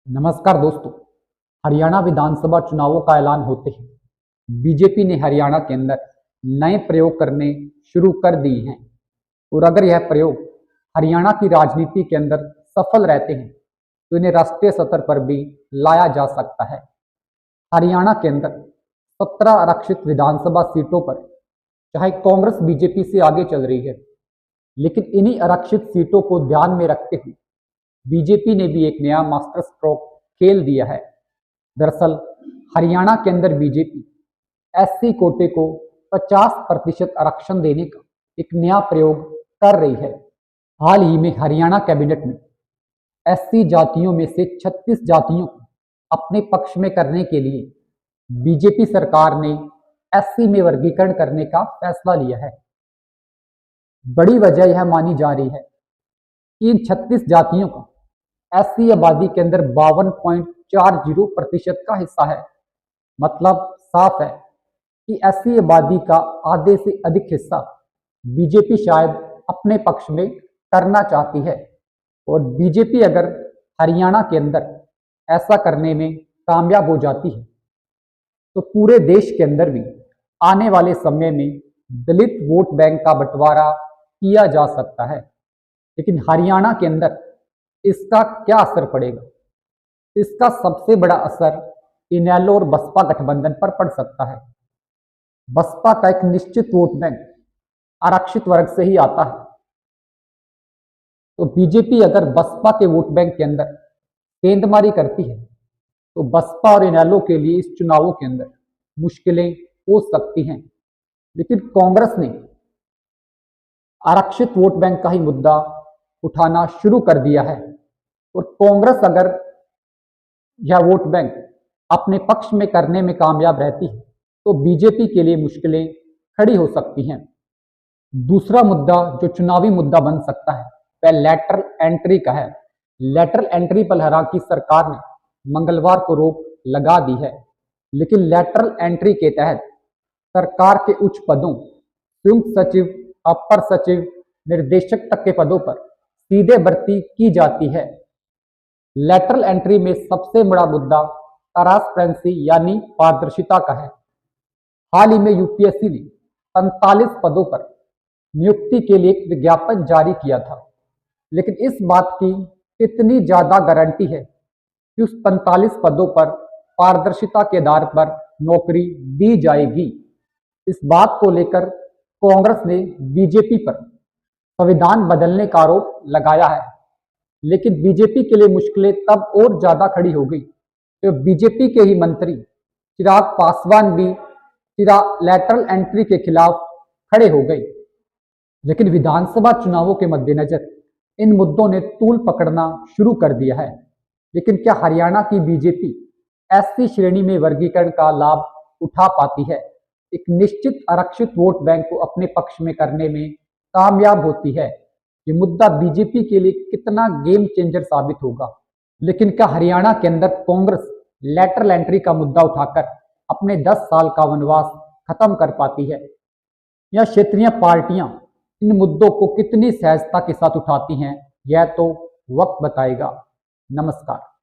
नमस्कार दोस्तों। हरियाणा विधानसभा चुनावों का ऐलान होते ही बीजेपी ने हरियाणा के अंदर नए प्रयोग करने शुरू कर दिए हैं और अगर यह प्रयोग हरियाणा की राजनीति के अंदर सफल रहते हैं तो इन्हें राष्ट्रीय स्तर पर भी लाया जा सकता है। हरियाणा के अंदर 17 आरक्षित विधानसभा सीटों पर चाहे कांग्रेस बीजेपी से आगे चल रही है, लेकिन इन्हीं आरक्षित सीटों को ध्यान में रखते हुए बीजेपी ने भी एक नया मास्टर स्ट्रोक खेल दिया है। दरअसल हरियाणा के अंदर बीजेपी एससी कोटे को 50% आरक्षण देने का एक नया प्रयोग कर रही है। हाल ही में हरियाणा कैबिनेट में एससी जातियों में से 36 जातियों को अपने पक्ष में करने के लिए बीजेपी सरकार ने एससी में वर्गीकरण करने का फैसला लिया है। बड़ी वजह यह मानी जा रही है कि इन 36 जातियों का एससी आबादी के अंदर 52.40% का हिस्सा है। मतलब साफ है कि एससी आबादी का आधे से अधिक हिस्सा बीजेपी शायद अपने पक्ष में करना चाहती है और बीजेपी अगर हरियाणा के अंदर ऐसा करने में कामयाब हो जाती है तो पूरे देश के अंदर भी आने वाले समय में दलित वोट बैंक का बंटवारा किया जा सकता है। लेकिन हरियाणा के अंदर इसका क्या असर पड़ेगा? इसका सबसे बड़ा असर इनेलो और बसपा गठबंधन पर पड़ सकता है। बसपा का एक निश्चित वोट बैंक आरक्षित वर्ग से ही आता है, तो बीजेपी अगर बसपा के वोट बैंक के अंदर गेंदमारी करती है तो बसपा और इनेलो के लिए इस चुनावों के अंदर मुश्किलें हो सकती हैं। लेकिन कांग्रेस ने आरक्षित वोट बैंक का ही मुद्दा उठाना शुरू कर दिया है और कांग्रेस अगर यह वोट बैंक अपने पक्ष में करने में कामयाब रहती है तो बीजेपी के लिए मुश्किलें खड़ी हो सकती हैं। दूसरा मुद्दा जो चुनावी मुद्दा बन सकता है वह लेटरल एंट्री का है। लेटरल एंट्री पर हालांकि सरकार ने मंगलवार को रोक लगा दी है, लेकिन लेटरल एंट्री के तहत सरकार के उच्च पदों संयुक्त सचिव, अपर सचिव, निर्देशक तक के पदों पर सीधे भर्ती की जाती है। लेटरल एंट्री में सबसे बड़ा मुद्दा ट्रांसपेरेंसी यानी पारदर्शिता का है। हाल ही में यूपीएससी ने 45 पदों पर नियुक्ति के लिए एक विज्ञापन जारी किया था, लेकिन इस बात की कितनी ज्यादा गारंटी है कि उस 45 पदों पर पारदर्शिता के आधार पर नौकरी दी जाएगी? इस बात को लेकर कांग्रेस ने बीजेपी पर संविधान बदलने का आरोप लगाया है, लेकिन बीजेपी के लिए मुश्किलें तब और ज्यादा खड़ी हो गई तो बीजेपी के ही मंत्री चिराग पासवान भी लेटरल एंट्री के खिलाफ खड़े हो गए। लेकिन विधानसभा चुनावों के मद्देनजर इन मुद्दों ने तूल पकड़ना शुरू कर दिया है। लेकिन क्या हरियाणा की बीजेपी एससी श्रेणी में वर्गीकरण का लाभ उठा पाती है? एक निश्चित आरक्षित वोट बैंक को अपने पक्ष में करने में कामयाब होती है? ये मुद्दा बीजेपी के लिए कितना गेम चेंजर साबित होगा? लेकिन क्या हरियाणा के अंदर कांग्रेस लेटरल एंट्री का मुद्दा उठाकर अपने 10 साल का वनवास खत्म कर पाती है, या क्षेत्रीय पार्टियां इन मुद्दों को कितनी सहजता के साथ उठाती हैं, यह तो वक्त बताएगा। नमस्कार।